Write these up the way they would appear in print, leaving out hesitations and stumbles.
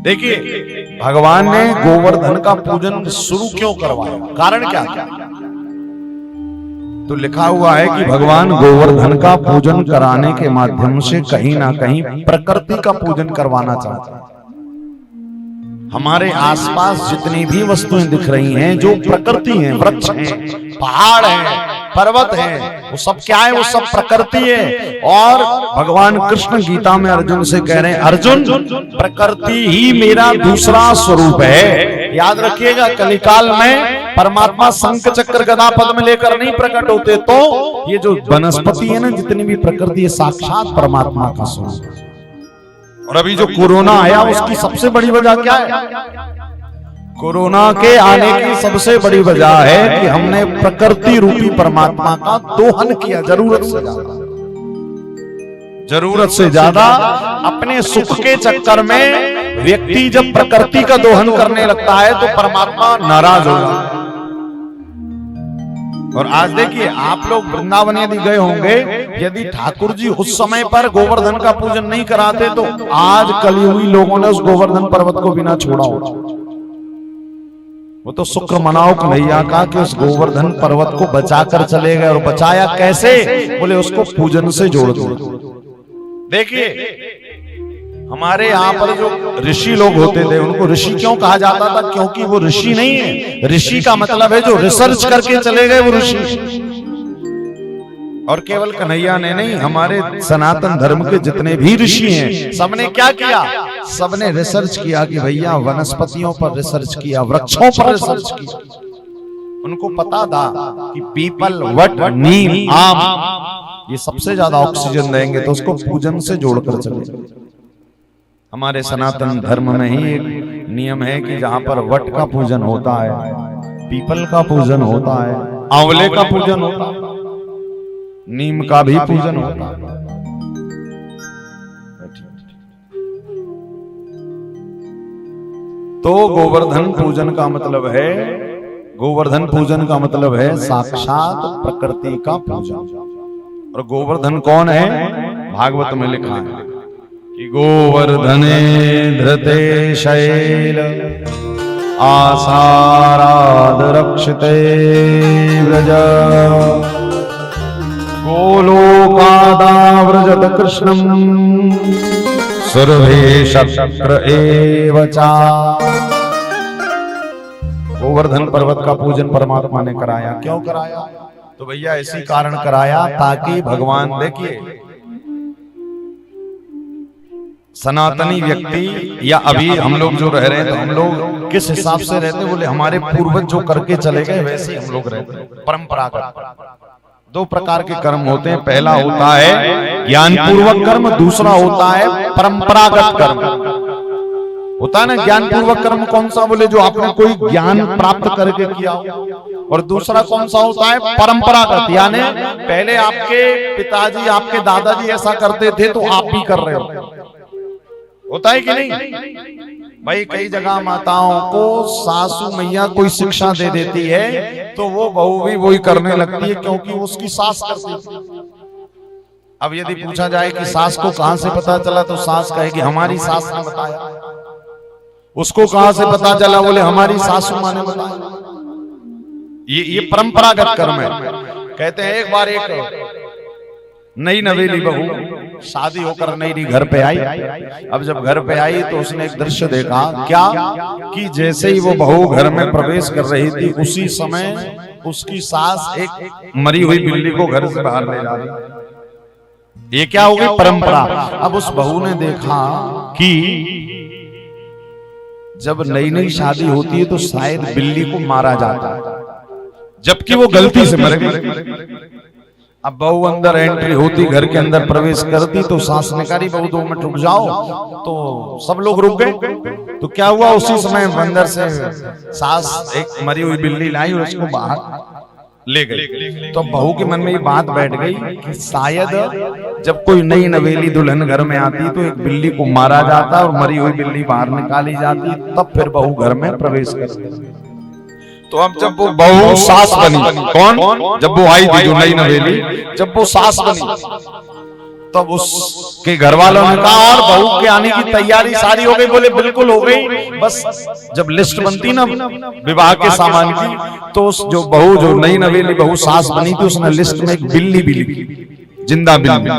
देखिए भगवान ने गोवर्धन का पूजन शुरू क्यों करवाया, कारण क्या था? तो लिखा हुआ है कि भगवान गोवर्धन का पूजन कराने के माध्यम से कहीं ना कहीं प्रकृति का पूजन करवाना चाहते हैं। हमारे आसपास जितनी भी वस्तुएं दिख रही हैं, जो प्रकृति हैं, वृक्ष हैं, पहाड़ हैं, पर्वत हैं, वो सब क्या है? वो सब प्रकृति है। और भगवान कृष्ण गीता में अर्जुन से कह रहे हैं, अर्जुन प्रकृति ही मेरा दूसरा स्वरूप है। याद रखिएगा, कलिकाल में परमात्मा शंख चक्र गदा पद्म लेकर नहीं प्रकट होते, तो ये जो वनस्पति है ना, जितनी भी प्रकृति है, साक्षात परमात्मा का स्वरूप। और अभी जो कोरोना आया, उसकी सबसे बड़ी वजह क्या है? कोरोना के आने की सबसे बड़ी वजह है कि हमने प्रकृति रूपी परमात्मा का दोहन किया जरूरत से ज्यादा। अपने सुख के चक्कर में व्यक्ति जब प्रकृति का दोहन करने लगता है तो परमात्मा नाराज हो जाता है। और आज देखिए, आप लोग वृंदावन यदि गए होंगे, यदि ठाकुर जी उस समय पर गोवर्धन का पूजन नहीं कराते तो आज कलियुगी लोगों ने उस गोवर्धन पर्वत को बिना छोड़ा होता। वो तो शुक्र मनाओ कन्हैया का कि उस गोवर्धन पर्वत को बचा कर चले गए। और बचाया कैसे? बोले उसको पूजन से जोड़ दो। देखिए हमारे यहाँ पर जो ऋषि लोग होते थे, उनको ऋषि क्यों कहा जाता था? क्योंकि वो ऋषि नहीं है। ऋषि का मतलब है जो रिसर्च करके चले गए, वो ऋषि। और केवल कन्हैया ने नहीं, हमारे सनातन धर्म के जितने भी ऋषि हैं, सबने क्या किया? सबने रिसर्च किया कि भैया वनस्पतियों पर रिसर्च किया, वृक्षों पर रिसर्च किया। उनको पता था कि पीपल, वट, नीम, आम ये सबसे ज्यादा ऑक्सीजन देंगे, तो उसको पूजन से जोड़कर चले। हमारे सनातन धर्म में ही एक नियम है कि जहां पर वट का पूजन होता है, पीपल का पूजन होता है, आंवले का पूजन होता है, नीम का भी पूजन होता है। तो गोवर्धन पूजन का मतलब है, गोवर्धन पूजन का मतलब है साक्षात प्रकृति का पूजन। और गोवर्धन कौन है? भागवत में लिखा है कि गोवर्धने धृते शैल आसाराद रक्षिते व्रज गोलोकादाव्रजत कृष्णं सर्वे शक्र एव चा। गोवर्धन पर्वत का पूजन परमात्मा ने कराया। क्यों कराया? तो भैया इसी कारण कराया ताकि भगवान, देखिए सनातनी व्यक्ति या अभी हम लोग जो रह रहे हैं, तो हम लोग किस हिसाब से रहते? बोले हमारे पूर्वज जो करके चले गए वैसे ही हम लोग रहते हैं। परंपरागत दो प्रकार के कर्म होते हैं। पहला होता है ज्ञान पूर्वक कर्म, दूसरा होता है परंपरागत कर्म। होता है ना ज्ञान पूर्वक कर्म कौन सा? बोले जो आपने कोई ज्ञान प्राप्त करके किया। और दूसरा कौन सा होता है? परंपरागत, यानी पहले आपके पिताजी, आपके दादाजी ऐसा करते थे तो आप भी कर रहे हो। होता है कि नहीं भाई? कई जगह माताओं को सासू मैया कोई शिक्षा दे देती है तो वो बहू भी वही करने लगती है, क्योंकि उसकी सास करती है। अब यदि पूछा जाए कि सास को कहां से पता चला, तो सास कहेगी हमारी सास ने बताया। उसको कहां से पता चला? बोले हमारी सासू मां ने बताया। ये परंपरागत कर्म है। कहते हैं एक बार एक नई नवेली बहू शादी होकर नई घर पे आई। अब जब घर पे आई तो उसने एक दृश्य देखा। क्या? कि जैसे ही वो बहू घर में प्रवेश कर रही थी, उसी समय उसकी सास एक मरी हुई बिल्ली को घर से बाहर ले जा रही। ये क्या हो गई? परंपरा। अब उस बहू ने देखा कि जब नई नई शादी होती है तो शायद बिल्ली को मारा जाता है, जबकि वो गलती से मर गई। अब बहू अंदर एंट्री होती, घर के अंदर प्रवेश करती, तो सास ने कहा बहू 2 मिनट रुक जाओ। तो सब लोग रुक गए। तो क्या हुआ? उसी समय अंदर से सास एक मरी हुई बिल्ली लाई और उसको बाहर ले गई। तो बहू के मन में ये बात बैठ गई कि शायद जब कोई नई नवेली दुल्हन घर में आती तो एक बिल्ली को मारा जाता और मरी हुई बिल्ली बाहर निकाली जाती, तब फिर बहू घर में प्रवेश करती। तो अब जब वो बहू सास बनी, कौन? जब वो आई थी जो नई नवेली, जब वो सास बनी तब उसके घर वालों ने कहा और बहू के आने की तैयारी सारी हो गई? बोले बिल्कुल हो गई, बस जब लिस्ट बनती ना विवाह के सामान की, तो उस जो बहू, जो नई नवेली बहू सास बनी थी, उसने लिस्ट में एक बिल्ली भी लिखी, जिंदा बिल्ली।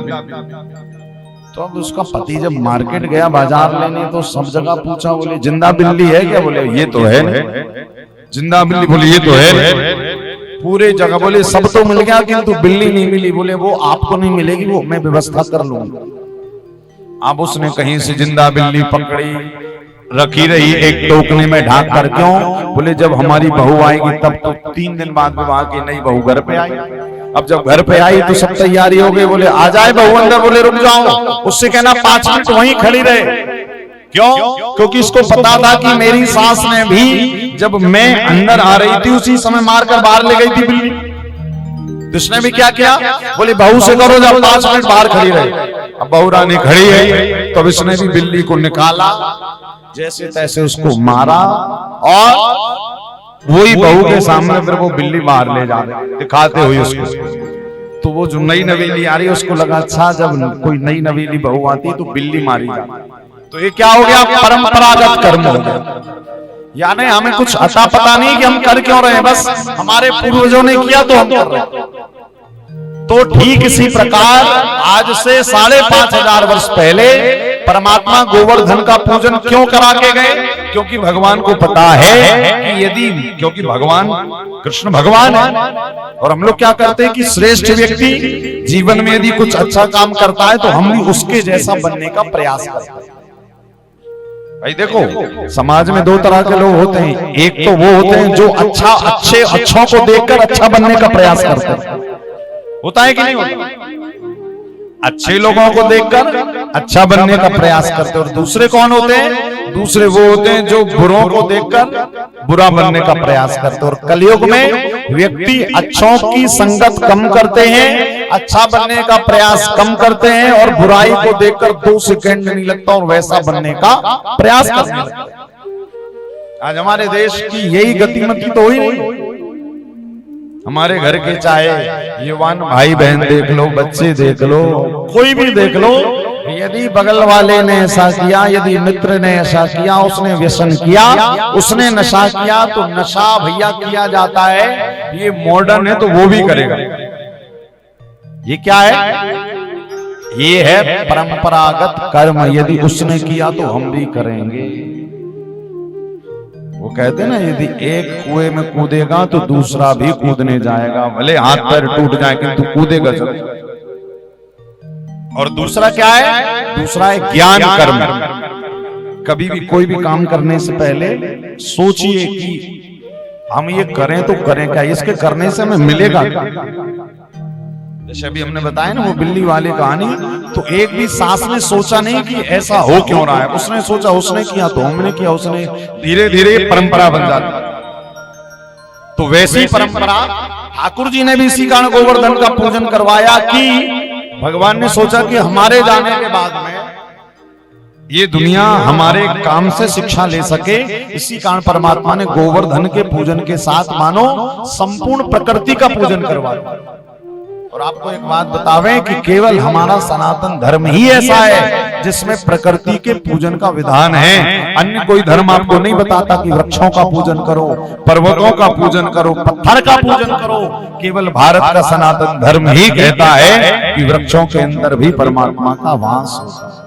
तो अब उसका पति जब मार्केट गया बाजार लेने, तो सब जगह पूछा, बोले जिंदा बिल्ली है क्या? बोले ये तो है। जिंदा बिल्ली? बोले ये तो है। पूरे जगह बोले सब तो मिल गया किंतु बिल्ली नहीं मिली। बोले वो आपको नहीं मिलेगी, वो मैं व्यवस्था कर लूंगा। अब उसने कहीं से जिंदा बिल्ली पकड़ी, रखी रही एक टोकने में ढाक कर। क्यों? बोले जब हमारी बहू आएगी तब। तो 3 दिन बाद विवाह की नई बहू घर पे आई। अब जब घर पे आई तो सब तैयारी हो गई। बोले आ जाए बहू अंदर। बोले रुक जाओ, उससे कहना 5 मिनट वहीं खड़ी रहे। क्यों? क्योंकि इसको पता था कि मेरी सास ने भी जब मैं अंदर आ रही थी उसी समय मारकर बाहर ले गई थी बिल्ली। तो उसने भी क्या किया? बोले बहू से करो जब 5 मिनट बाहर खड़ी रहे। अब बहू रानी खड़ी है, तो इसने भी बिल्ली को निकाला, जैसे तैसे उसको मारा, और वही बहू के सामने फिर वो बिल्ली बाहर ले जा रहे दिखाते हुए उसको। तो वो जो नई नवेली आ रही है उसको लगा अच्छा जब कोई नई नवेली बहू आती है तो बिल्ली मारी जाती। तो ये क्या हो गया? परंपरागत कर्म हो गया। यानी हमें कुछ अता पता नहीं कि हम कर क्यों रहे हैं, बस हमारे पूर्वजों ने किया तो हम कर रहे हैं। तो ठीक इसी प्रकार आज से 5,500 वर्ष पहले परमात्मा गोवर्धन का पूजन क्यों करा के गए? क्योंकि भगवान को पता है कि यदि, क्योंकि भगवान कृष्ण भगवान है, और हम लोग क्या करते हैं कि श्रेष्ठ व्यक्ति जीवन में यदि कुछ अच्छा काम करता है तो हम भी उसके जैसा बनने का प्रयास करते हैं। भाई देखो, समाज में 2 तरह के लोग होते हैं। एक तो वो होते हैं जो अच्छों को देखकर अच्छा बनने का प्रयास करते हैं, होता है कि नहीं होता? अच्छे लोगों को देखकर अच्छा बनने का प्रयास करते हैं। और दूसरे कौन होते हैं? दूसरे वो होते हैं जो बुरों को देखकर बुरा बनने का प्रयास करते हैं। और कलयुग में व्यक्ति अच्छों की संगत कम करते हैं, अच्छा बनने का प्रयास कम करते हैं, और बुराई को देखकर 2 सेकंड नहीं लगता और वैसा बनने का प्रयास करने लगते हैं। आज हमारे देश की यही गतिमति तो हुई नहीं। हमारे घर के चाहे युवान भाई बहन देख लो, बच्चे देख लो, कोई भी देख लो, यदि बगल वाले ने ऐसा किया, यदि मित्र ने ऐसा किया, उसने व्यसन किया, उसने नशा किया, तो नशा भैया किया जाता है। ये मॉडर्न है तो वो भी करेगा। ये क्या है? ये है परंपरागत कर्म। यदि उसने किया तो हम भी करेंगे। वो कहते हैं ना, यदि एक कुएं में कूदेगा तो दूसरा भी कूदने जाएगा, भले हाथ पैर टूट जाए किंतु कूदेगा जरूर। और दूसरा क्या है? दूसरा है ज्ञान कर्म। कभी भी कोई भी काम करने से पहले सोचिए कि हम ये करें तो करें क्या, इसके करने से हमें मिलेगा क्या। जैसे अभी हमने बताया ना वो बिल्ली वाली कहानी, तो एक भी सास ने सोचा नहीं कि ऐसा हो क्यों रहा है। उसने सोचा, उसने किया तो हमने किया, उसने, धीरे धीरे परंपरा बन जाती। तो वैसी परंपरा ठाकुर जी ने भी इसी कारण गोवर्धन का पूजन करवाया कि भगवान ने सोचा कि हमारे जाने के बाद में ये दुनिया हमारे काम से शिक्षा ले सके। इसी कारण परमात्मा ने गोवर्धन के पूजन के साथ मानो संपूर्ण प्रकृति का पूजन करवाया। और आपको एक बात बतावें कि केवल हमारा सनातन धर्म ही ऐसा है जिसमें प्रकृति के पूजन का विधान है। अन्य कोई धर्म आपको नहीं बताता कि वृक्षों का पूजन करो, पर्वतों का पूजन करो, पत्थर का पूजन करो। केवल भारत का सनातन धर्म ही कहता है कि वृक्षों के अंदर भी परमात्मा का वास होता है।